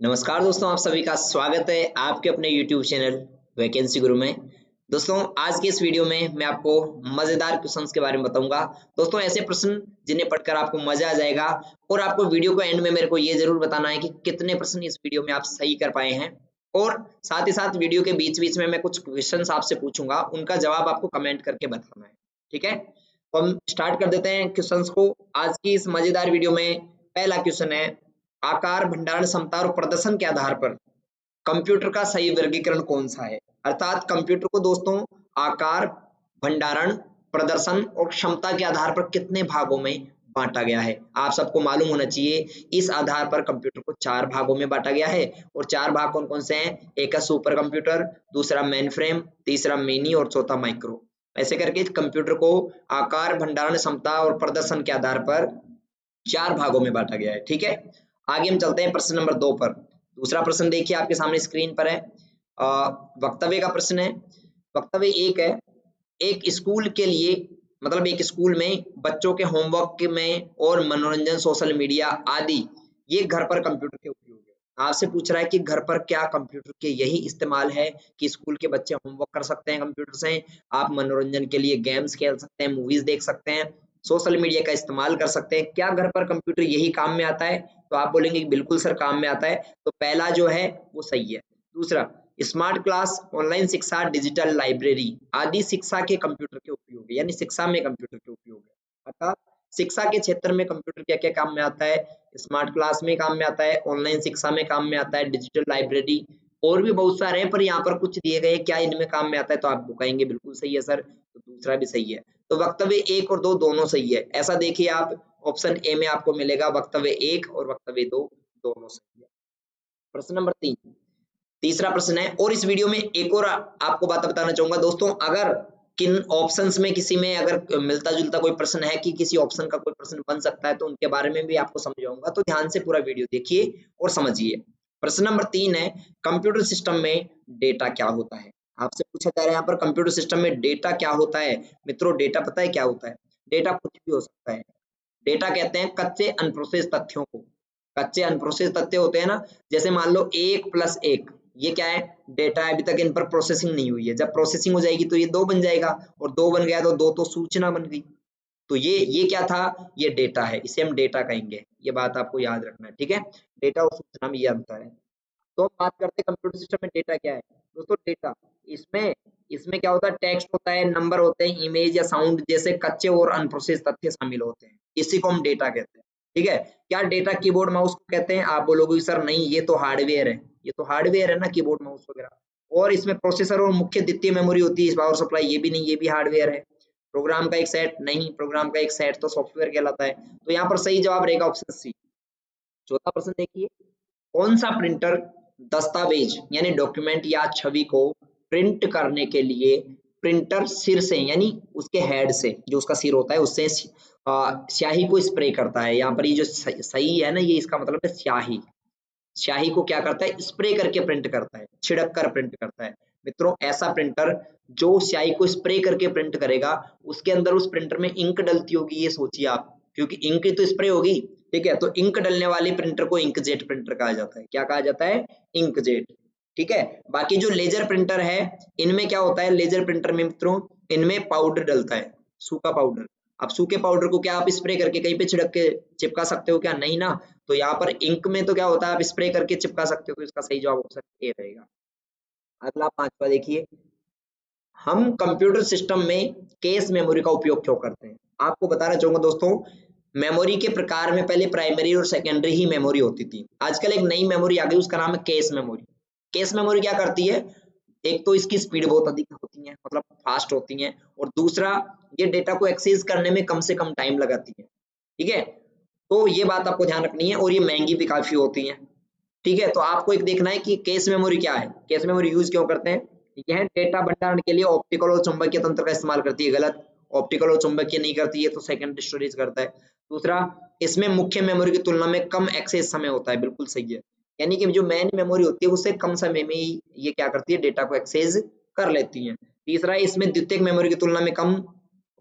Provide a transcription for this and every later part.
नमस्कार दोस्तों, आप सभी का स्वागत है आपके अपने YouTube चैनल वैकेंसी गुरु में। दोस्तों, आज की इस वीडियो में मैं आपको मजेदार क्वेश्चंस के बारे में बताऊंगा। दोस्तों, ऐसे प्रश्न जिन्हें पढ़कर आपको मजा आ जाएगा और आपको वीडियो को एंड में मेरे को ये जरूर बताना है कि कितने प्रश्न इस वीडियो में आप सही कर पाए हैं। और साथ ही साथ वीडियो के बीच बीच में मैं कुछ क्वेश्चंस आपसे पूछूंगा, उनका जवाब आपको कमेंट करके बताना है। ठीक है, तो हम स्टार्ट कर देते हैं क्वेश्चंस को। आज की इस मजेदार वीडियो में पहला क्वेश्चन है, आकार, भंडारण क्षमता और प्रदर्शन के आधार पर कंप्यूटर का सही वर्गीकरण कौन सा है। अर्थात कंप्यूटर को दोस्तों आकार, भंडारण, प्रदर्शन और क्षमता के आधार पर कितने भागों में बांटा गया है। आप सबको मालूम होना चाहिए, इस आधार पर कंप्यूटर को 4 भागों में बांटा गया है। और 4 भाग कौन कौन से हैं? एक है सुपर कंप्यूटर, दूसरा मेन फ्रेम, तीसरा मिनी और चौथा माइक्रो। ऐसे करके कंप्यूटर को आकार, भंडारण, क्षमता और प्रदर्शन के आधार पर 4 भागों में बांटा गया है। ठीक है, आगे हम चलते हैं प्रश्न नंबर 2 पर। दूसरा प्रश्न देखिए आपके सामने स्क्रीन पर है। वक्तव्य का प्रश्न है। वक्तव्य एक है, एक स्कूल के लिए मतलब एक स्कूल में बच्चों के होमवर्क में और मनोरंजन, सोशल मीडिया आदि ये घर पर कंप्यूटर के उपयोग है। आपसे पूछ रहा है कि घर पर क्या कंप्यूटर के यही इस्तेमाल है कि स्कूल के बच्चे होमवर्क कर सकते हैं कंप्यूटर से, आप मनोरंजन के लिए गेम्स खेल सकते हैं, मूवीज देख सकते हैं, सोशल मीडिया का इस्तेमाल कर सकते हैं। क्या घर पर कंप्यूटर यही काम में आता है? तो आप बोलेंगे कि बिल्कुल सर काम में आता है। तो पहला जो है वो सही है। दूसरा, स्मार्ट क्लास, ऑनलाइन शिक्षा, डिजिटल लाइब्रेरी आदि शिक्षा के कंप्यूटर के उपयोग है, यानी शिक्षा में कंप्यूटर के उपयोग है। अर्थात शिक्षा के क्षेत्र में कंप्यूटर क्या क्या काम में आता है? स्मार्ट क्लास में काम में आता है, ऑनलाइन शिक्षा में काम में आता है, डिजिटल लाइब्रेरी और भी बहुत सारे हैं, पर यहाँ पर कुछ दिए गए क्या इनमें काम में आता है, तो आप कहेंगे बिल्कुल सही है सर, तो दूसरा भी सही है। तो वक्तव्य 1 और 2 दोनों सही है। ऐसा देखिए आप ऑप्शन ए में आपको मिलेगा वक्तव्य 1 और वक्तव्य 2 दोनों सही है। प्रश्न नंबर 3, तीसरा प्रश्न है। और इस वीडियो में एक और आपको बात बताना चाहूंगा दोस्तों, अगर किन ऑप्शंस में किसी में अगर मिलता जुलता कोई प्रश्न है कि किसी ऑप्शन का कोई प्रश्न बन सकता है, तो उनके बारे में भी आपको समझाऊंगा, तो ध्यान से पूरा वीडियो देखिए और समझिए। प्रश्न नंबर 3 है, कंप्यूटर सिस्टम में डेटा क्या होता है। आपसे पूछा जा रहा है यहाँ पर कंप्यूटर सिस्टम में डेटा क्या होता है। मित्रों, डेटा पता है क्या होता है? डेटा कुछ भी हो सकता है। डेटा कहते हैं कच्चे अनप्रोसेस तथ्यों को। कच्चे अनप्रोसेस तथ्य होते हैं ना, जैसे मान लो 1 + 1, ये क्या है? डेटा है, अभी तक इन पर प्रोसेसिंग नहीं हुई है। जब प्रोसेसिंग हो जाएगी तो ये 2 बन जाएगा, और 2 बन गया तो 2 तो सूचना बन गई। तो ये क्या था? ये डेटा है, इसे हम डेटा कहेंगे। ये बात आपको याद रखना है। ठीक है, डेटा और सूचना में ये अंतर है। तो हम बात करते हैं कंप्यूटर सिस्टम में डेटा क्या है। दोस्तों, डेटा इसमें इसमें क्या होता है? टेक्स्ट होता है, नंबर होते हैं, इमेज या साउंड जैसे कच्चे और अनप्रोसेस तथ्य शामिल होते हैं। इसी को हम डेटा कहते हैं। ठीक है, क्या डेटा कीबोर्ड माउस को कहते हैं? आप बोलोगे सर नहीं, ये तो हार्डवेयर है। ये तो हार्डवेयर है ना, कीबोर्ड माउस वगैरह। और इसमें प्रोसेसर और मुख्य द्वितीय मेमोरी होती है, पावर सप्लाई, ये भी नहीं, ये भी हार्डवेयर है। प्रोग्राम का एक सेट नहीं, प्रोग्राम का एक सेट तो सॉफ्टवेयर कहलाता है। तो यहाँ पर सही जवाब रहेगा ऑप्शन सी। चौथा प्रश्न देखिए, कौन सा प्रिंटर दस्तावेज यानी डॉक्यूमेंट या छवि को प्रिंट करने के लिए प्रिंटर सिर से यानी उसके हेड से, जो उसका सिर होता है उससे स्याही को स्प्रे करता है। यहाँ पर ये जो सही है ना, ये इसका मतलब है स्याही। स्याही को क्या करता है? स्प्रे करके प्रिंट करता है, छिड़क कर प्रिंट करता है। मित्रों, ऐसा प्रिंटर जो स्याही को स्प्रे करके प्रिंट करेगा, उसके अंदर उस प्रिंटर में इंक डलती होगी, ये सोचिए आप, क्योंकि इंक तो स्प्रे होगी। ठीक है, तो इंक डलने वाले प्रिंटर को इंकजेट प्रिंटर कहा जाता है। क्या कहा जाता है? इंकजेट। ठीक है, बाकी जो लेजर प्रिंटर है, इनमें क्या होता है? लेजर प्रिंटर में मित्रों, इनमें पाउडर डलता है, सूखा पाउडर। अब सूखे पाउडर को क्या आप स्प्रे करके कहीं पे छिड़क के चिपका सकते हो क्या? नहीं ना। तो यहाँ पर इंक में तो क्या होता है? आप स्प्रे करके चिपका सकते हो। तो इसका सही जवाब ऑप्शन ए रहेगा। अगला 5वां देखिए, हम कंप्यूटर सिस्टम में कैश मेमोरी का उपयोग क्यों करते हैं? आपको बताना चाहूंगा दोस्तों, मेमोरी के प्रकार में पहले प्राइमरी और सेकेंडरी ही मेमोरी होती थी। आजकल एक नई मेमोरी आ गई, उसका नाम है कैश मेमोरी। कैश मेमोरी क्या करती है? एक तो इसकी स्पीड बहुत अधिक होती है, मतलब फास्ट होती है, और दूसरा ये डेटा को एक्सेस करने में कम से कम टाइम लगाती है। ठीक है, तो ये बात आपको ध्यान रखनी है, और ये महंगी भी काफी होती है। ठीक है, तो आपको एक देखना है कि कैश मेमोरी क्या है, कैश मेमोरी यूज क्यों करते हैं। यह डेटा भंडारण के लिए ऑप्टिकल और चुंबकीय तंत्र का इस्तेमाल करती है। गलत, ऑप्टिकल और चुंबकीय नहीं करती है, तो सेकेंडरी स्टोरेज करता है। दूसरा, इसमें मुख्य मेमोरी की तुलना में कम एक्सेस समय होता है। बिल्कुल सही है, यानी कि जो मेन मेमोरी होती है उससे कम समय में ही ये क्या करती है? डेटा को एक्सेस कर लेती है। तीसरा, इसमें द्वितीयक मेमोरी की तुलना में कम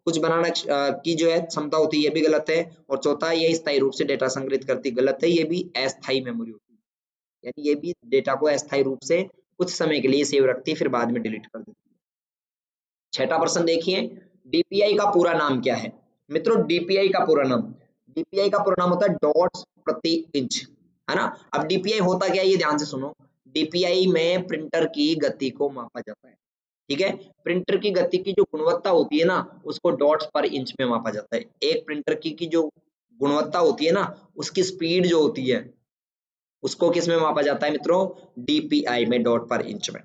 कुछ बनाना की जो है क्षमता होती है, ये भी गलत है। और चौथा, ये स्थायी रूप से डेटा संग्रहित करती है। गलत है, ये भी अस्थायी मेमोरी होती है। यानी ये भी डेटा को अस्थायी रूप से कुछ समय के लिए सेव रखती है, फिर बाद में डिलीट कर देती है। छठा प्रश्न देखिए, डीपीआई का पूरा नाम क्या है? मित्रों डीपीआई का पूरा नाम होता है डॉट्स प्रति इंच, है ना। अब डीपीआई होता क्या है ये ध्यान से सुनो। डीपीआई में प्रिंटर की गति को मापा जाता है, ठीक है। प्रिंटर की गति की जो गुणवत्ता होती है ना, उसको डॉट्स पर इंच में मापा जाता है। एक प्रिंटर की जो गुणवत्ता होती है ना, उसकी स्पीड जो होती है, उसको किस में मापा जाता है मित्रों? डीपीआई में, डॉट पर इंच में,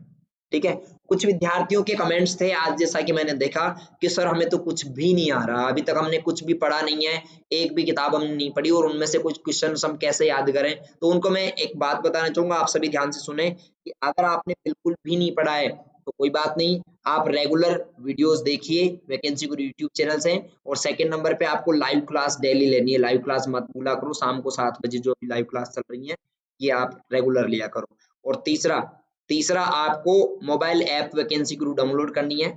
ठीक है। कुछ विद्यार्थियों के कमेंट्स थे आज, जैसा कि मैंने देखा कि सर हमें तो कुछ भी नहीं आ रहा, अभी तक हमने कुछ भी पढ़ा नहीं है, एक भी किताब हमने नहीं पढ़ी और उनमें से कुछ क्वेश्चन हम कैसे याद करें। तो उनको मैं एक बात बताना चाहूंगा, आप सभी ध्यान से सुने कि अगर आपने बिल्कुल भी नहीं पढ़ा है तो कोई बात नहीं, आप रेगुलर वीडियोस देखिए वैकेंसी गुरु यूट्यूब चैनल से। और सेकंड नंबर पे आपको लाइव क्लास डेली लेनी है, लाइव क्लास मत भूला करो, शाम को 7 बजे जो भी लाइव क्लास चल रही है ये आप रेगुलर लिया करो। और तीसरा तीसरा आपको मोबाइल ऐप वैकेंसी गुरु डाउनलोड करनी है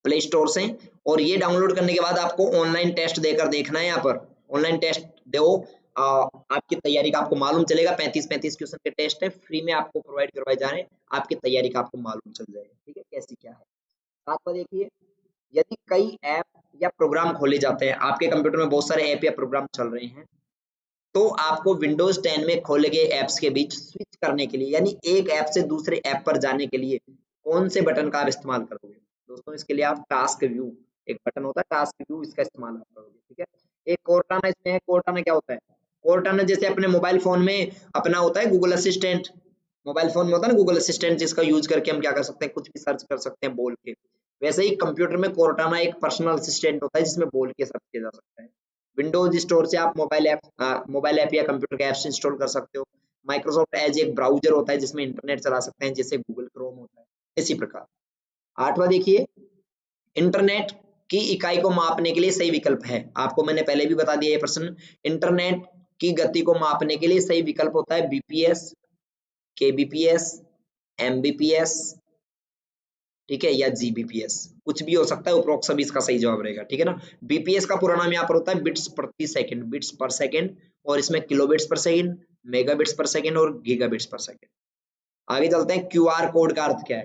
प्ले स्टोर से, और ये डाउनलोड करने के बाद आपको ऑनलाइन टेस्ट देकर देखना है। यहाँ पर ऑनलाइन टेस्ट दो, आपकी तैयारी का आपको मालूम चलेगा। 35 क्वेश्चन के टेस्ट है, फ्री में आपको प्रोवाइड करवाए जा रहे हैं, आपकी तैयारी का आपको मालूम चल जाएगा, ठीक है, कैसी क्या है। साथ में देखिए, यदि कई ऐप या प्रोग्राम खोले जाते हैं, आपके कंप्यूटर में बहुत सारे ऐप या प्रोग्राम चल रहे हैं, तो आपको विंडोज 10 में खोले गए ऐप्स के बीच स्विच करने के लिए, यानी एक ऐप से दूसरे ऐप पर जाने के लिए कौन से बटन का आप इस्तेमाल करोगे? दोस्तों इसके लिए आप टास्क व्यू, एक बटन होता है टास्क व्यू, इसका इस्तेमाल आप करोगे, ठीक है। एक कोर्टाना इसमें है। कोर्टाना क्या होता है? कोर्टाना जैसे अपने मोबाइल फोन में अपना होता है गूगल असिस्टेंट, मोबाइल फोन में होता है ना गूगल असिस्टेंट, जिसका यूज करके हम क्या कर सकते हैं, कुछ भी सर्च कर सकते हैं बोल के। वैसे ही कंप्यूटर में कोर्टाना एक पर्सनल असिस्टेंट होता है जिसमें बोल के सर्च किया जा सकता है। विंडोज स्टोर से आप मोबाइल ऐप या कंप्यूटर के ऐप्स इंस्टॉल कर सकते हो। माइक्रोसॉफ्ट एज एक ब्राउजर होता है जिसमें इंटरनेट चला सकते हैं, जैसे गूगल क्रोम होता है, इसी प्रकार। आठवां देखिए, इंटरनेट की इकाई को मापने के लिए सही विकल्प है। आपको मैंने पहले भी बता दिया ये प्रश्न। इंटरनेट की गति को मापने के लिए सही विकल्प होता है बीपीएस, केबीपीएस, एमबीपीएस, ठीक है, या जीबीपीएस, कुछ भी हो सकता है, उपरोक्त सभी इसका सही जवाब रहेगा, ठीक है ना। बीपीएस का पूरा नाम यहाँ पर होता है बिट्स प्रति सेकंड, बिट्स पर सेकंड, और इसमें किलोबिट्स पर सेकंड, मेगाबिट्स पर सेकंड और गीगाबिट्स पर सेकंड। आगे चलते हैं, क्यूआर कोड का अर्थ क्या है?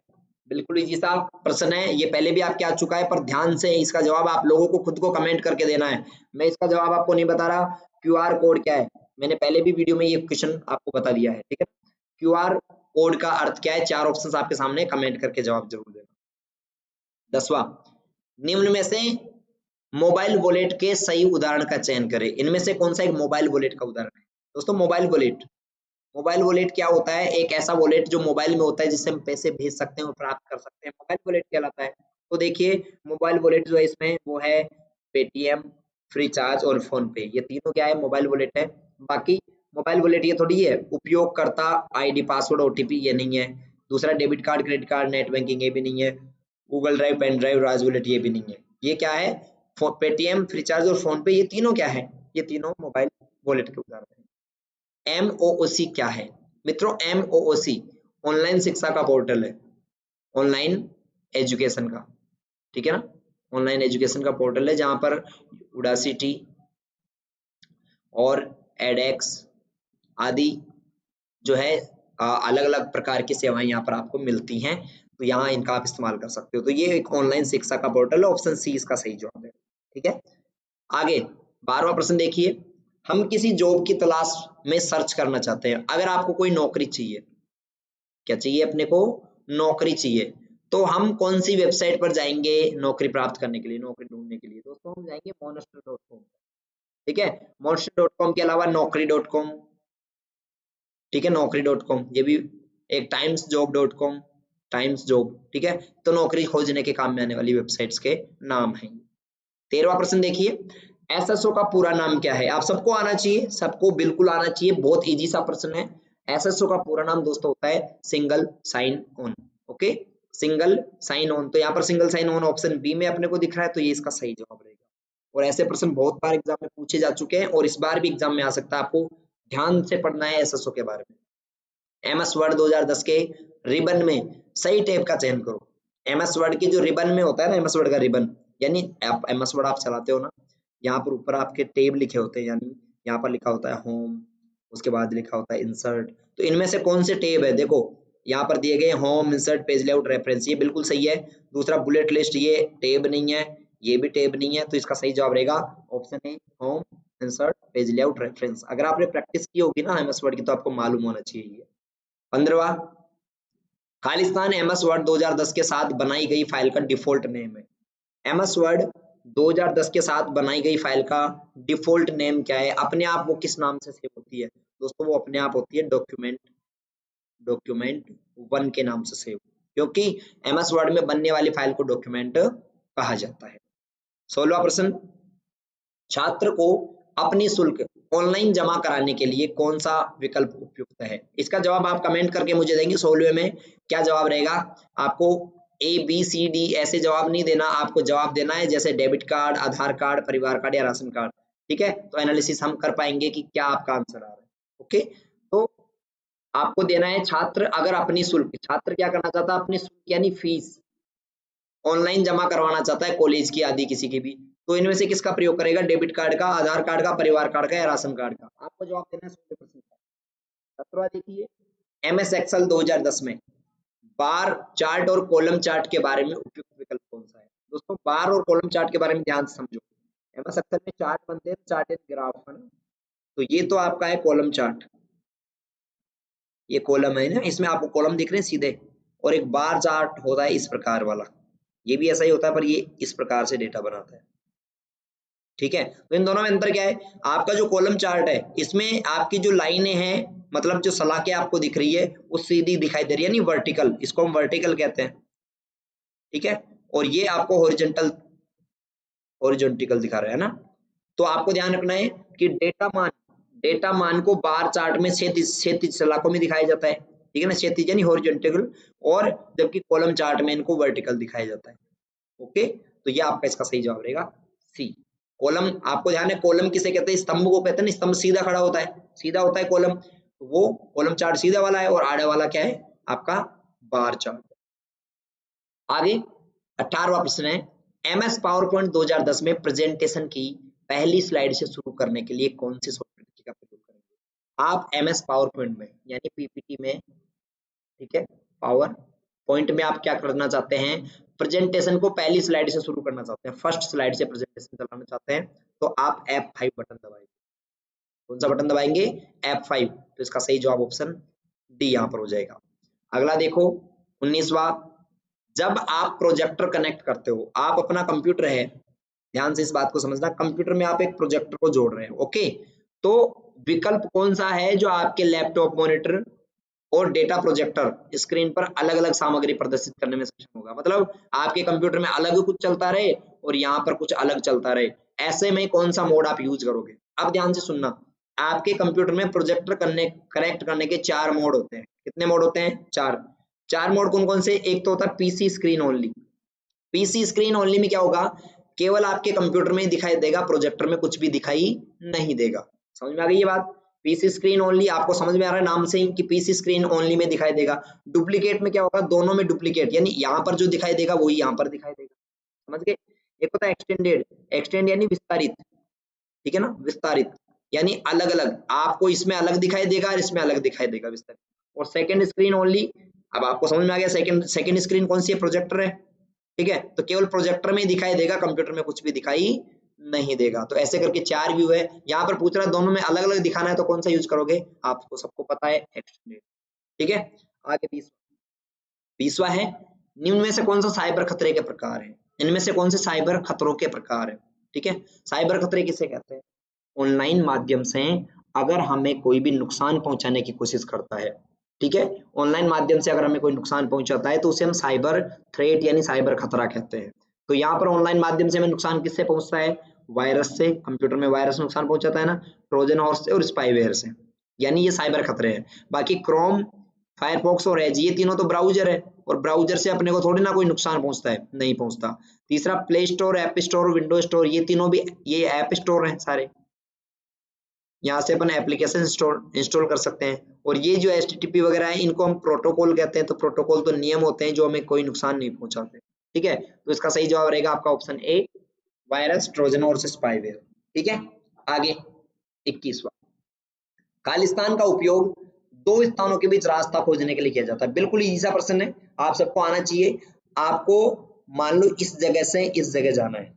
बिल्कुल इजी सा प्रश्न है, ये पहले भी आपके आ चुका है, पर ध्यान से इसका जवाब आप लोगों को खुद को कमेंट करके देना है। मैं इसका जवाब आपको नहीं बता रहा। क्यूआर कोड क्या है? मैंने पहले भी वीडियो में ये क्वेश्चन आपको बता दिया है, ठीक है। क्यूआर कोड का अर्थ क्या है? 4 ऑप्शंस आपके सामने, कमेंट करके जवाब जरूर देना। 10वां, निम्न में से मोबाइल वॉलेट के सही उदाहरण का चयन करें। इनमें से कौन सा एक मोबाइल वॉलेट का उदाहरण है? दोस्तों मोबाइल वॉलेट क्या होता है? एक ऐसा वॉलेट जो मोबाइल में होता है जिससे हम पैसे भेज सकते हैं और प्राप्त कर सकते हैं, मोबाइल वॉलेट कहलाता है। तो देखिए, मोबाइल वॉलेट जो है इसमें वो है पेटीएम, फ्रीचार्ज और फोन पे, ये तीनों क्या है? मोबाइल वॉलेट है। बाकी मोबाइल वॉलेट ये थोड़ी है उपयोगकर्ता आईडी, पासवर्ड, ओटीपी, ये नहीं है। दूसरा debit card, credit card, net banking, ये भी नहीं है। गूगल ड्राइव, पेन ड्राइव, राज वॉलेट, ये भी नहीं है। ये क्या है? पेटीएम, फ्रीचार्ज और फोन पे, ये तीनों क्या है? ये तीनों मोबाइल वॉलेट के उदाहरण है। एमओओसी क्या है? मित्रों एमओओसी ऑनलाइन शिक्षा का पोर्टल है, ऑनलाइन एजुकेशन का, ठीक है ना। ऑनलाइन एजुकेशन का पोर्टल है जहां पर उडासिटी और एडेक्स आदि जो है अलग अलग प्रकार की सेवाएं यहाँ पर आपको मिलती हैं, तो यहाँ इनका आप इस्तेमाल कर सकते हो। तो ये एक ऑनलाइन शिक्षा का पोर्टल है, ऑप्शन सी इसका सही जवाब है, ठीक है। आगे 12वां प्रश्न देखिए, हम किसी जॉब की तलाश में सर्च करना चाहते हैं। अगर आपको कोई नौकरी चाहिए, क्या चाहिए अपने को? नौकरी चाहिए, तो हम कौन सी वेबसाइट पर जाएंगे नौकरी प्राप्त करने के लिए, नौकरी ढूंढने के लिए? दोस्तों हम जाएंगे monster.com, ठीक है। monster.com के अलावा naukri.com, ठीक है, naukri.com, ये भी एक timesjob.com, टाइम्स जॉब, ठीक है। तो नौकरी खोजने के काम में आने वाली वेबसाइट्स के नाम हैं। 13वां प्रश्न देखिए, एसएसओ का पूरा नाम क्या है? आप सबको आना चाहिए, सबको बिल्कुल आना चाहिए, बहुत इजी सा प्रश्न है। एसएसओ का पूरा नाम दोस्तों होता है single sign on, okay, single sign on. तो यहाँ पर single sign on option B में अपने को दिख रहा है, तो ये इसका सही जवाब रहेगा। और ऐसे प्रश्न बहुत बार एग्जाम में पूछे जा चुके हैं और इस बार भी एग्जाम में आ सकता है, आपको ध्यान से पढ़ना है एसएसओ के बारे में। एमएस वर्ड 2010 के रिबन में सही टैब का चयन करो। एमएस वर्ड के जो रिबन में होता है ना, एमएस वर्ड का रिबन, यानी आप एमएस वर्ड आप चलाते हो ना, यहाँ पर ऊपर आपके टैब लिखे होते हैं, यानी यहाँ पर लिखा होता है होम, उसके बाद लिखा होता है इंसर्ट। तो इनमें से कौन से टेब है, देखो यहाँ पर दिए गए home, insert, page layout, reference, ये बिल्कुल सही है। दूसरा बुलेट लिस्ट, ये टेब नहीं है, ये भी टेब नहीं है, तो इसका सही जवाब रहेगा option A home, insert, page layout, reference. अगर आपने प्रैक्टिस की होगी ना एमएस वर्ड की तो आपको मालूम होना चाहिए। 15वां, खालिस्तान एमएस वर्ड 2010 के साथ बनाई गई फाइल का डिफॉल्ट नेम है। एमएस वर्ड 2010 के साथ बनाई गई फाइल का डिफॉल्ट नेम क्या है? अपने आप वो किस नाम से सेव होती है दोस्तों? वो अपने आप होती है डॉक्यूमेंट 1 के नाम से सेव, क्योंकि एमएस वर्ड में बनने वाली फाइल को डॉक्यूमेंट कहा जाता है। 16वां प्रश्न, छात्र को अपनी शुल्क ऑनलाइन जमा कराने के लिए कौन सा विकल्प उपयुक्त है? इसका जवाब आप कमेंट करके मुझे देंगे 16वें में क्या जवाब रहेगा। आपको ए बी सी डी ऐसे जवाब नहीं देना, आपको जवाब देना है जैसे डेबिट कार्ड, आधार कार्ड, परिवार कार्ड या राशन कार्ड। ठीक है, तो एनालिसिस हम कर पाएंगे कि क्या आपका आंसर आ रहा है। ओके, तो आपको देना है छात्र अगर अपनी शुल्क, छात्र क्या करना चाहता है? अपनी शुल्क यानी फीस ऑनलाइन जमा करवाना चाहता है कॉलेज की आदि किसी की भी, तो इनमें से किसका प्रयोग करेगा? डेबिट कार्ड का, आधार कार्ड का, परिवार कार्ड का या राशन कार्ड का? आपको जवाब देना है 100% का। 17वां देखिए, एमएस एक्सेल 2010 में बार चार्ट और कॉलम चार्ट के बारे में उपयुक्त विकल्प कौन सा है? दोस्तों बार और कॉलम चार्ट के बारे में ध्यान से समझो। एमएस एक्सेल में चार्ट बनते हैं, चार्ट एंड ग्राफ है ना, तो ये तो आपका है कॉलम चार्ट, ये कॉलम है ना, इसमें आपको कॉलम दिख रहे हैं सीधे, और एक बार चार्ट होता है इस प्रकार वाला, ये भी ऐसा ही होता है पर ये इस प्रकार से डेटा बनाता है। ठीक है, तो इन दोनों में अंतर क्या है? आपका जो कॉलम चार्ट है इसमें आपकी जो लाइनें हैं, मतलब जो सलाखें आपको दिख रही है वो सीधी दिखाई दे रही है, यानी वर्टिकल, इसको हम वर्टिकल कहते हैं। ठीक है, और ये आपको हॉरिजॉन्टल दिखा रहा है ना। तो आपको ध्यान रखना है कि डेटा मान को बार चार्ट में क्षैतिज सलाखों में दिखाया जाता है, ठीक है ना, क्षैतिज यानी हॉरिजॉन्टल, और जबकि कॉलम चार्ट में इनको वर्टिकल दिखाया जाता है। ओके, तो ये आपका इसका सही जवाब रहेगा सी। कॉलम, आपको ध्यान है कॉलम किसे कहते हैं? स्तंभ को कहते हैं ना, स्तंभ सीधा खड़ा होता है, सीधा होता है कॉलम, तो वो कॉलम चार्ट सीधा वाला है, और आड़े वाला क्या है? आपका बार चार्ट। आगे 18वां प्रश्न है, एमएस पावर पॉइंट 2010 में प्रेजेंटेशन की पहली स्लाइड से शुरू करने के लिए कौन सी सॉफ्टवेयर का प्रयोग करेंगे? आप एमएस पावर पॉइंट में यानी पीपीटी में, ठीक है, पावर पॉइंट में आप क्या करना चाहते हैं? प्रेजेंटेशन को पहली स्लाइड से शुरू करना चाहते हैं, फर्स्ट स्लाइड से प्रेजेंटेशन चलाना चाहते हैं, तो आप F5 बटन दबाएंगे। कौन सा बटन दबाएंगे? F5। तो इसका सही जवाब ऑप्शन डी यहाँ पर हो जाएगा। अगला देखो 19वां, जब आप प्रोजेक्टर कनेक्ट करते हो, आप अपना कंप्यूटर है, ध्यान से इस बात को समझना, कंप्यूटर में आप एक प्रोजेक्टर को जोड़ रहे हैं, ओके, तो विकल्प कौन सा है जो आपके लैपटॉप मॉनिटर और डेटा प्रोजेक्टर स्क्रीन पर अलग अलग सामग्री प्रदर्शित करने में सक्षम होगा? मतलब आपके कंप्यूटर में अलग कुछ चलता रहे और यहाँ पर कुछ अलग चलता रहे, ऐसे में कौन सा मोड आप यूज करोगे? अब ध्यान से सुनना, आपके कंप्यूटर में प्रोजेक्टर कनेक्ट करने के 4 मोड होते हैं। कितने मोड होते हैं? 4 मोड कौन कौन से? एक तो होता है PC screen only. PC screen only में क्या होगा? केवल आपके कंप्यूटर में ही दिखाई देगा, प्रोजेक्टर में कुछ भी दिखाई नहीं देगा। समझ में आ गई ये बात? पीसी स्क्रीन ओनली आपको समझ में आ रहा है नाम से ही कि पीसी स्क्रीन ओनली में दिखाई देगा। डुप्लीकेट में क्या होगा? दोनों में डुप्लीकेट, यानी यहाँ पर जो दिखाई देगा वही यहाँ पर दिखाई देगा। समझ गए? एक होता है एक्सटेंडेड, एक्सटेंड यानी विस्तारित, ठीक है ना, विस्तारित यानी अलग अलग, आपको इसमें अलग दिखाई देगा और इसमें अलग दिखाई देगा, विस्तारित। और सेकंड स्क्रीन ओनली, अब आपको समझ में आ गया सेकंड स्क्रीन कौन सी है? प्रोजेक्टर है, ठीक है, तो केवल प्रोजेक्टर में ही दिखाई देगा, कंप्यूटर में कुछ भी दिखाई नहीं देगा। तो ऐसे करके 4 व्यू है। यहाँ पर पूछ रहा है दोनों में अलग अलग दिखाना है तो कौन सा यूज करोगे? आपको सबको पता है एक्सटेंडेड। ठीक है, आगे 20वां है, निम्न में से कौन सा साइबर खतरे के प्रकार है? इनमें से कौन से साइबर खतरों के प्रकार है? ठीक है, साइबर खतरे किसे कहते हैं? ऑनलाइन माध्यम से अगर हमें कोई भी नुकसान पहुंचाने की कोशिश करता है, ठीक है, ऑनलाइन माध्यम से अगर हमें कोई नुकसान पहुंचाता है तो उसे हम साइबर थ्रेट यानी साइबर खतरा कहते हैं। तो यहाँ पर ऑनलाइन माध्यम से हमें नुकसान किससे पहुंचता है? वायरस से, कंप्यूटर में वायरस नुकसान पहुंचाता है ना, ट्रोजन हॉर्स से और स्पाईवेयर से, यानी ये साइबर खतरे हैं। बाकी क्रोम, फायरफॉक्स और एज, ये तीनों तो ब्राउजर है, और ब्राउजर से अपने को थोड़ी ना कोई नुकसान पहुंचता है, नहीं पहुंचता। तीसरा play store, app store, window store, ये तीनों भी ये ऐप स्टोर हैं सारे, यहाँ से अपन एप्लीकेशन इंस्टॉल कर सकते हैं। और ये जो HTTP वगैरह है इनको हम प्रोटोकॉल कहते हैं। तो प्रोटोकॉल तो नियम होते हैं जो हमें कोई नुकसान नहीं पहुंचाते, ठीक है, तो इसका सही जवाब रहेगा आपका ऑप्शन ए, वायरस, ट्रोजन और स्पाईवेयर। ठीक है, आगे 21वां, खालिस्तान का उपयोग दो स्थानों के बीच रास्ता खोजने के लिए किया जाता है। बिल्कुल इजी सा प्रश्न है, आप सबको आना चाहिए। आपको मान लो इस जगह से इस जगह जाना है,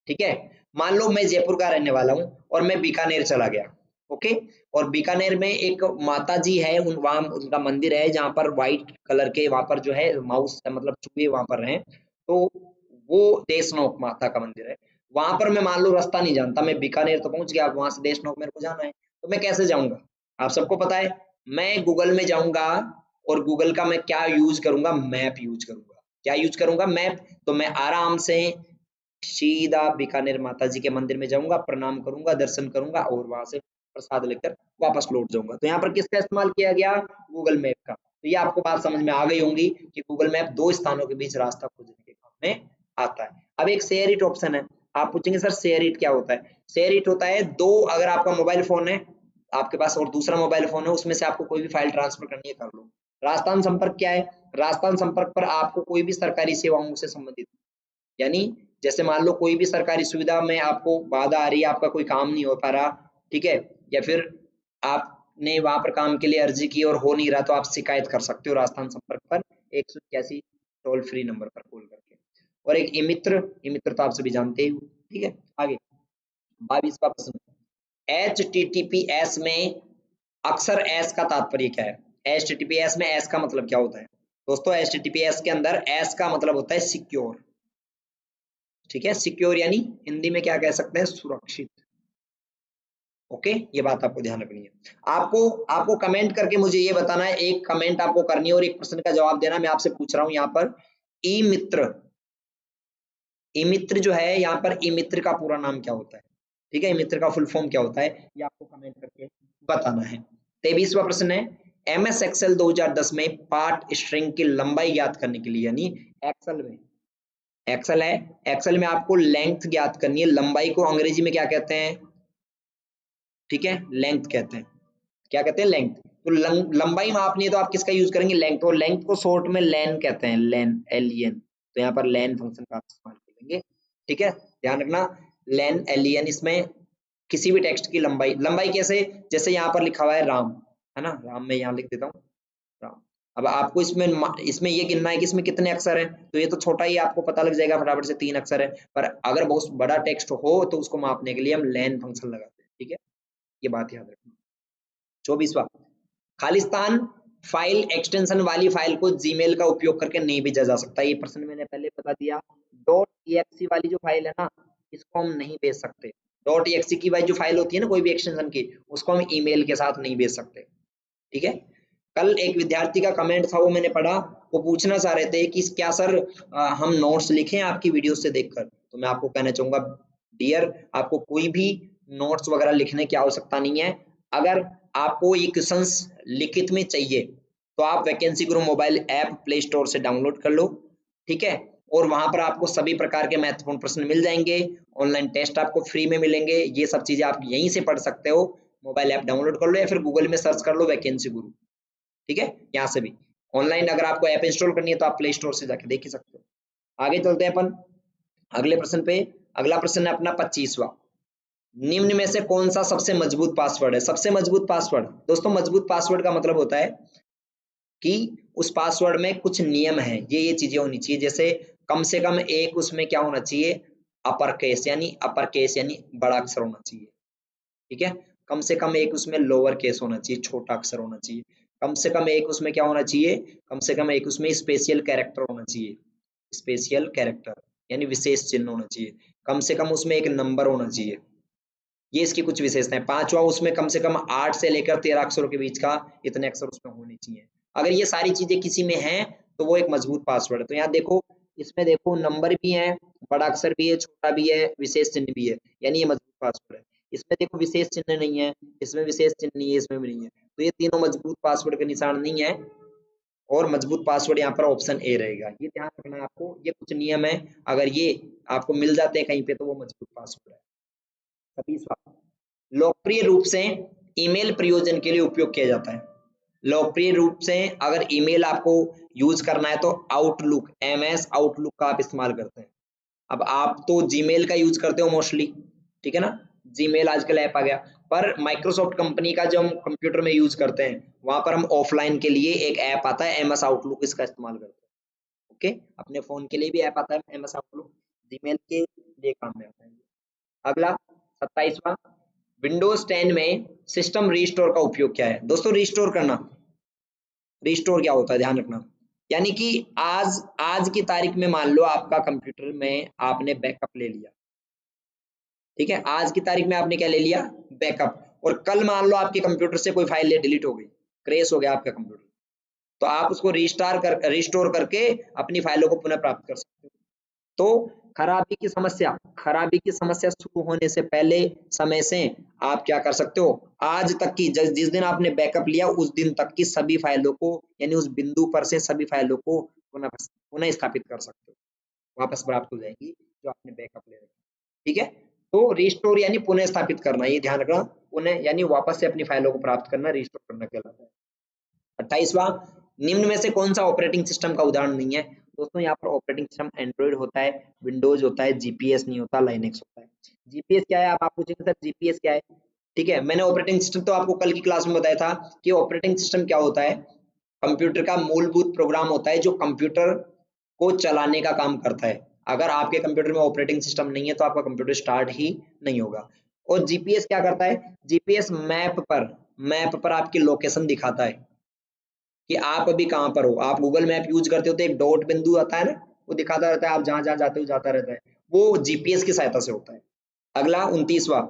ठीक है। मान लो मैं जयपुर का रहने वाला हूँ और मैं बीकानेर चला गया, ओके। और बीकानेर में एक माता जी है, वहां उनका मंदिर है जहाँ पर व्हाइट कलर के वहां पर जो है माउस मतलब चूहे वहां पर हैं, तो वो देशनोक माता का मंदिर है। वहां पर मैं मान लो रास्ता नहीं जानता, मैं बीकानेर तो पहुंच गया, वहां से देशनोक मेरे को जाना है, तो मैं कैसे जाऊंगा? आप सबको पता है, मैं गूगल में जाऊंगा और गूगल का मैं क्या यूज करूंगा? मैप यूज करूंगा। क्या यूज करूंगा? मैप। तो मैं आराम से सीधा बीकानेर माता जी के मंदिर में जाऊंगा, प्रणाम करूंगा, दर्शन करूंगा और वहां से प्रसाद लेकर वापस लौट जाऊंगा। तो यहाँ पर किसका इस्तेमाल किया गया? गूगल मैप का। तो ये आपको बात समझ में आ गई होंगी कि गूगल मैप दो स्थानों के बीच रास्ता खोजने के काम में आता है। अब एक शेयर इट ऑप्शन है, आप पूछेंगे सर शेयर इट क्या होता है? शेयर इट होता है दो, अगर आपका मोबाइल फोन है आपके पास और दूसरा मोबाइल फोन है, उसमें से आपको कोई भी फाइल ट्रांसफर करनी है कर लो। राजस्थान संपर्क क्या है? राजस्थान संपर्क पर आपको कोई भी सरकारी सेवाओं से संबंधित, यानी जैसे मान लो कोई भी सरकारी सुविधा में आपको बाधा आ रही है, आपका कोई काम नहीं हो पा रहा, ठीक है, या फिर आपने वहां पर काम के लिए अर्जी की और हो नहीं रहा, तो आप शिकायत कर सकते हो राजस्थान संपर्क पर 181 टोल फ्री नंबर पर कॉल करके। और एक ई मित्र, ई मित्र तो आप सभी जानते ही हो, ठीक है। आगे 22वां प्रश्न, HTTPS में अक्सर एस का तात्पर्य क्या है? HTTPS में एस का मतलब क्या होता है? दोस्तों HTTPS के अंदर एस का मतलब होता है सिक्योर, ठीक है। सिक्योर यानी हिंदी में क्या कह सकते हैं? सुरक्षित। ओके, ये बात आपको ध्यान रखनी है। आपको कमेंट करके मुझे ये बताना है, एक कमेंट आपको करनी है और एक प्रश्न का जवाब देना। मैं आपसे पूछ रहा हूं यहाँ पर ई मित्र, ई मित्र जो है यहाँ पर ई मित्र का पूरा नाम क्या होता है? ठीक है, ई मित्र का फुल फॉर्म क्या होता है, ये आपको कमेंट करके बताना है। 23वां प्रश्न है, MS एक्सेल 2010 में पार्ट स्ट्रिंग की लंबाई ज्ञात करने के लिए, यानी एक्सेल में, एक्सेल है, एक्सेल में आपको लेंथ ज्ञात करनी है। लंबाई को अंग्रेजी में क्या कहते हैं? ठीक है, लेंथ कहते हैं। क्या कहते हैं? लेंथ। तो लंबाई मापनी है तो आप किसका यूज करेंगे? लेंथ। और लेंथ को शॉर्ट में लेन कहते हैं, लेन, LEN। तो यहाँ पर लेन फंक्शन का इस्तेमाल करेंगे, ठीक है, ध्यान रखना। लेन, LEN, इसमें किसी भी टेक्स्ट की लंबाई, लंबाई कैसे? जैसे यहाँ पर लिखा हुआ है राम, है ना, राम मैं यहाँ लिख देता हूँ राम। अब आपको इसमें ये गिनना है कि इसमें कितने अक्षर हैं, तो ये तो छोटा ही आपको पता लग जाएगा फटाफट से, 3 अक्षर है। पर अगर बहुत बड़ा टेक्स्ट हो तो उसको मापने के लिए हम लेन फंक्शन लगाते हैं, ठीक है, ये बात याद रखना। 24वां, खालिस्तान फाइल एक्सटेंशन वाली फाइल को जीमेल का उपयोग करके नहीं भेजा जा सकता। ये प्रश्न मैंने पहले बता दिया। .exe वाली जो फाइल है ना, इसको हम नहीं भेज सकते। .exe की वाली जो फाइल होती है ना कोई भी एक्सटेंशन की, उसको हम ईमेल के साथ नहीं भेज सकते, ठीक है। कल एक विद्यार्थी का कमेंट था, वो मैंने पढ़ा, वो पूछना चाह रहे थे कि क्या सर हम नोट्स लिखें आपकी वीडियो से देखकर? तो मैं आपको कहना चाहूंगा डियर, आपको कोई भी नोट्स वगैरह लिखने की आवश्यकता नहीं है। अगर आपको ये क्वेश्चंस लिखित में चाहिए तो आप वैकेंसी गुरु मोबाइल ऐप प्ले स्टोर से डाउनलोड कर लो, ठीक है। और वहां पर आपको सभी प्रकार के महत्वपूर्ण प्रश्न मिल जाएंगे, ऑनलाइन टेस्ट आपको फ्री में मिलेंगे, ये सब चीजें आप यहीं से पढ़ सकते हो। मोबाइल ऐप डाउनलोड कर लो या फिर गूगल में सर्च कर लो वैकेंसी गुरु, ठीक है, यहाँ से भी ऑनलाइन अगर आपको ऐप इंस्टॉल करनी है तो आप प्ले स्टोर से जाके देख ही सकते हो। आगे चलते हैं अपन अगले प्रश्न पे। अगला प्रश्न है अपना 25वां, निम्न में से कौन सा सबसे मजबूत पासवर्ड है? सबसे मजबूत पासवर्ड, दोस्तों मजबूत पासवर्ड का मतलब होता है कि उस पासवर्ड में कुछ नियम है, ये चीजें होनी चाहिए। जैसे कम से कम एक उसमें क्या होना चाहिए? अपर केस यानी बड़ा अक्षर होना चाहिए, ठीक है। कम से कम एक उसमें लोअर केस होना चाहिए, छोटा अक्षर होना चाहिए। कम से कम एक उसमें क्या होना चाहिए? कम से कम एक उसमें स्पेशल कैरेक्टर होना चाहिए, स्पेशल कैरेक्टर यानी विशेष चिन्ह होना चाहिए। कम से कम उसमें एक नंबर होना चाहिए, ये इसकी कुछ विशेषताएं। पांचवा, उसमें कम से कम 8 से लेकर 13 अक्षरों के बीच का इतने अक्षर उसमें होने चाहिए। अगर ये सारी चीजें किसी में हैं तो वो एक मजबूत पासवर्ड है। तो यहाँ देखो, इसमें देखो नंबर भी है, बड़ा अक्षर भी है, छोटा भी है, विशेष चिन्ह भी है, यानी ये मजबूत पासवर्ड है। इसमें देखो विशेष चिन्ह नहीं है, इसमें विशेष चिन्ह नहीं है, इसमें भी नहीं है, तो ये तीनों मजबूत पासवर्ड के निशान नहीं है और मजबूत पासवर्ड यहाँ पर ऑप्शन ए रहेगा। ये ध्यान रखना है आपको, ये कुछ नियम है, अगर ये आपको मिल जाते हैं कहीं पे तो वो मजबूत पासवर्ड है। 26वां, लोकप्रिय रूप से ईमेल प्रयोजन के लिए उपयोग किया जाता है। लोकप्रिय रूप से अगर ईमेल आपको यूज करना है तो आउटलुक, MS आउटलुक का आप इस्तेमाल करते हैं। अब आप तो जीमेल का यूज करते हो मोस्टली, ठीक है ना, जीमेल आजकल ऐप आ गया। पर माइक्रोसॉफ्ट कंपनी का जो हम कंप्यूटर में यूज करते हैं वहां पर हम ऑफलाइन के लिए एक ऐप आता है MS आउटलुक, इसका इस्तेमाल करते हैं। ओके, अपने फोन के लिए भी ऐप आता है MS आउटलुक, जीमेल के लिए काम में आता है। अगला 27वां, विंडोज 10 में सिस्टम रिस्टोर का उपयोग क्या है। दोस्तों रिस्टोर करना, रिस्टोर क्या होता है ध्यान रखना, यानी कि आज आज की तारीख में मान लो आपका कंप्यूटर में आपने बैकअप ले लिया, ठीक है, आज की तारीख में आपने क्या ले लिया, बैकअप, और कल मान लो आपके कंप्यूटर से कोई फाइल डिलीट हो गई, क्रैश हो गया आपका कंप्यूटर, तो आप उसको रिस्टोर करके अपनी फाइलों को पुनः प्राप्त कर सकते हो। तो खराबी की समस्या शुरू होने से पहले समय से आप क्या कर सकते हो, आज तक की जिस दिन आपने बैकअप लिया उस दिन तक की सभी फाइलों को, यानी उस बिंदु पर से सभी फाइलों को पुनः स्थापित कर सकते हो, वापस प्राप्त हो जाएगी जो आपने बैकअप ले रखी, ठीक है। तो रिस्टोर यानी पुनः स्थापित करना, ये ध्यान रखना, पुनः यानी वापस से अपनी फाइलों को प्राप्त करना रिस्टोर करना कहलाता है। 28वां, निम्न में से कौन सा ऑपरेटिंग सिस्टम का उदाहरण नहीं है। दोस्तों यहाँ पर ऑपरेटिंग सिस्टम एंड्रॉइड होता है, विंडोज होता है, जीपीएस नहीं होता, लाइनेक्स होता है। जीपीएस क्या है, आप पूछेंगे सर जीपीएस क्या है, ठीक है, मैंने ऑपरेटिंग सिस्टम तो आपको कल की क्लास में बताया था कि ऑपरेटिंग सिस्टम क्या होता है, कंप्यूटर का मूलभूत प्रोग्राम होता है जो कंप्यूटर को चलाने का काम करता है। अगर आपके कंप्यूटर में ऑपरेटिंग सिस्टम नहीं है तो आपका कंप्यूटर स्टार्ट ही नहीं होगा। और जीपीएस क्या करता है, जीपीएस मैप पर आपकी लोकेशन दिखाता है कि आप अभी कहाँ पर हो। आप गूगल मैप यूज करते हो तो एक डॉट बिंदु आता है ना, वो दिखाता रहता है आप जहां जहां जाते हो, जाता रहता है, वो जीपीएस की सहायता से होता है। अगला 29वां,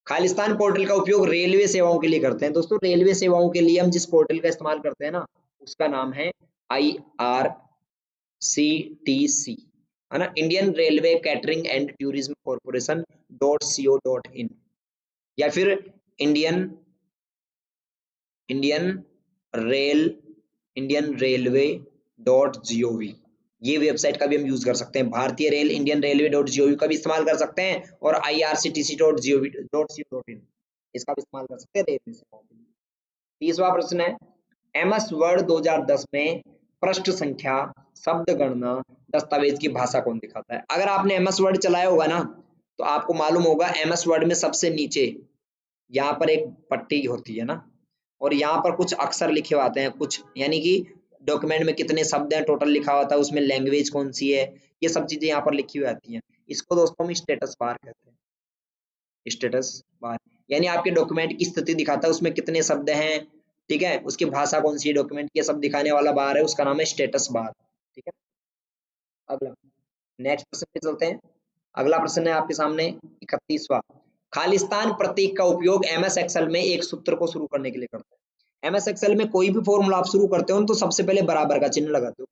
खालिस्तान पोर्टल का उपयोग रेलवे सेवाओं के लिए करते हैं। दोस्तों रेलवे सेवाओं के लिए हम जिस पोर्टल का इस्तेमाल करते हैं ना, उसका नाम है IRCTC, है ना, Indian railway catering and tourism corporation .co.in, या फिर Indian Indian rail Indian railway .gov, ये वेबसाइट का भी हम यूज कर सकते हैं। भारतीय रेल इंडियन रेलवे .gov का भी इस्तेमाल कर सकते हैं, और IRCTC.gov.in इसका भी इस्तेमाल कर सकते हैं रेलवे सेवाओं के लिए। 30वां प्रश्न है, MS वर्ड 2010 में पृष्ठ संख्या, शब्द गणना, दस्तावेज की भाषा कौन दिखाता है। अगर आपने MS वर्ड चलाया होगा ना तो आपको मालूम होगा MS वर्ड में सबसे नीचे यहाँ पर एक पट्टी होती है ना, और यहाँ पर कुछ अक्षर लिखे आते हैं कुछ, यानी कि डॉक्यूमेंट में कितने शब्द हैं टोटल लिखा होता है, उसमें लैंग्वेज कौन सी है, ये सब चीजें यहाँ पर लिखी हुई आती हैं। इसको दोस्तों हम स्टेटस बार कहते हैं, स्टेटस बार, यानी आपके डॉक्यूमेंट की स्थिति दिखाता है, उसमें कितने शब्द हैं, ठीक है, उसकी भाषा कौन सी है, डॉक्यूमेंट की सब दिखाने वाला बार है, उसका नाम है स्टेटस बार, ठीक है। अगला नेक्स्ट प्रश्न पे चलते हैं। अगला प्रश्न है आपके सामने 31वां, खालिस्तान प्रतीक का उपयोग MS एक्सेल में एक सूत्र को शुरू करने के लिए करते हैं। MS एक्सेल में कोई भी फॉर्मूला आप शुरू करते हो तो सबसे पहले बराबर का चिन्ह लगाते हो।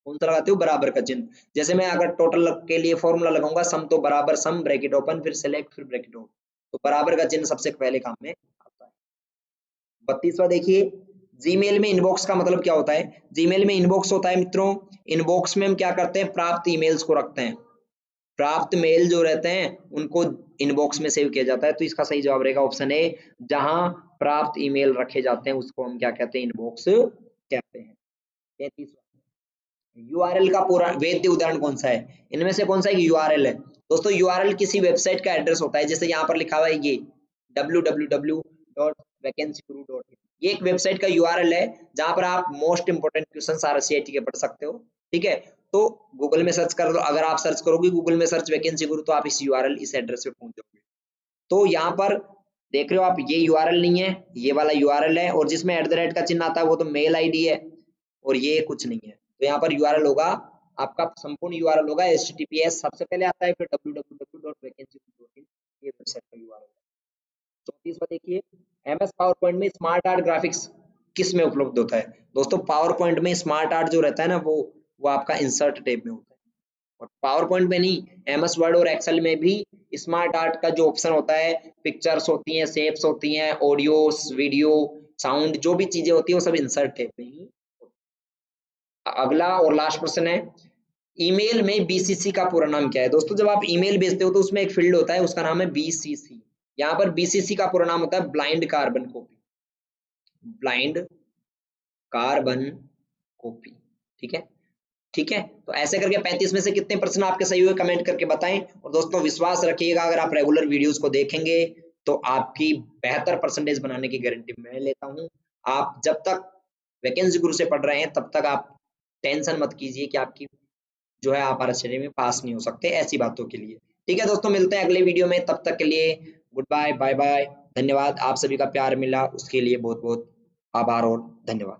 कौन सा लगाते हो, बराबर का चिन्ह। जैसे मैं अगर टोटल के लिए फॉर्मूला लगाऊंगा सम, तो बराबर सम, ब्रैकेट ओपन, फिर सिलेक्ट, फिर ब्रैकेट ओपन, तो बराबर का चिन्ह सबसे पहले काम में आता है। 32वां देखिए, जीमेल में इनबॉक्स का मतलब क्या होता है। जीमेल में इनबॉक्स होता है मित्रों, इनबॉक्स में हम क्या करते हैं, प्राप्त ईमेल्स को रखते हैं, प्राप्त मेल जो रहते हैं उनको इनबॉक्स में सेव किया जाता है। तो इसका सही जवाब रहेगा ऑप्शन ए, जहां प्राप्त ईमेल रखे जाते हैं उसको हम क्या कहते हैं, इनबॉक्स कहते हैं। 33वां, यूआरएल का पूरा वैध उदाहरण कौन सा है। इनमें से कौन सा एक यूआरएल है। दोस्तों यूआरएल किसी वेबसाइट का एड्रेस होता है, जैसे यहाँ पर लिखा हुआ है ये www.vacancyguru.in, ये एक वेबसाइट का यूआरएल है जहां पर आप मोस्ट इंपोर्टेंट क्वेश्चन RCIT के पढ़ सकते हो, ठीक है। तो गूगल में सर्च कर लो, अगर आप सर्च करोगे गूगल में सर्च वैकेंसी गुरु, तो आप इस यूआरएल इस एड्रेस पे पहुंच जाओगे। तो यहाँ पर देख रहे हो आप, ये यूआरएल नहीं है, ये वाला यूआरएल है, और जिसमें @ का चिन्ह आता है वो तो मेल आईडी है, और ये कुछ नहीं है। तो यहाँ पर यूआरएल होगा, आपका संपूर्ण यूआरएल होगा https सबसे पहले आता है, फिर www.vacancyguru.in, ये वेबसाइट का यूआरएल है। 34वां देखिए, MS पावर पॉइंट में स्मार्ट आर्ट ग्राफिक्स किस में उपलब्ध होता है। दोस्तों पावर पॉइंट में स्मार्ट आर्ट जो रहता है ना, वो आपका इंसर्ट टैब में होता है, और पावर पॉइंट में नहीं, MS वर्ड और एक्सेल में भी स्मार्ट आर्ट का जो ऑप्शन होता है, पिक्चर्स होती हैं, शेप्स होती हैं, ऑडियो, वीडियो, साउंड, जो भी चीजें होती हैं वो सब इंसर्ट टैब में ही। अगला और लास्ट प्रश्न है, ईमेल में BCC का पूरा नाम क्या है। दोस्तों जब आप ईमेल भेजते हो तो उसमें एक फील्ड होता है, उसका नाम है BCC। यहाँ पर BCC का पूरा नाम होता है blind carbon copy, blind carbon copy, ठीक है, ठीक है। तो ऐसे करके 35 में से कितने प्रश्न आपके सही हुए कमेंट करके बताएं। और दोस्तों विश्वास रखिएगा, अगर आप रेगुलर वीडियोस को देखेंगे तो आपकी बेहतर परसेंटेज बनाने की गारंटी मैं लेता हूँ। आप जब तक वैकेंसी गुरु से पढ़ रहे हैं तब तक आप टेंशन मत कीजिए कि आपकी जो है आप आरक्षण में पास नहीं हो सकते, ऐसी बातों के लिए। ठीक है दोस्तों, मिलते हैं अगले वीडियो में, तब तक के लिए गुड बाय, बाय बाय, धन्यवाद। आप सभी का प्यार मिला उसके लिए बहुत बहुत आभार और धन्यवाद।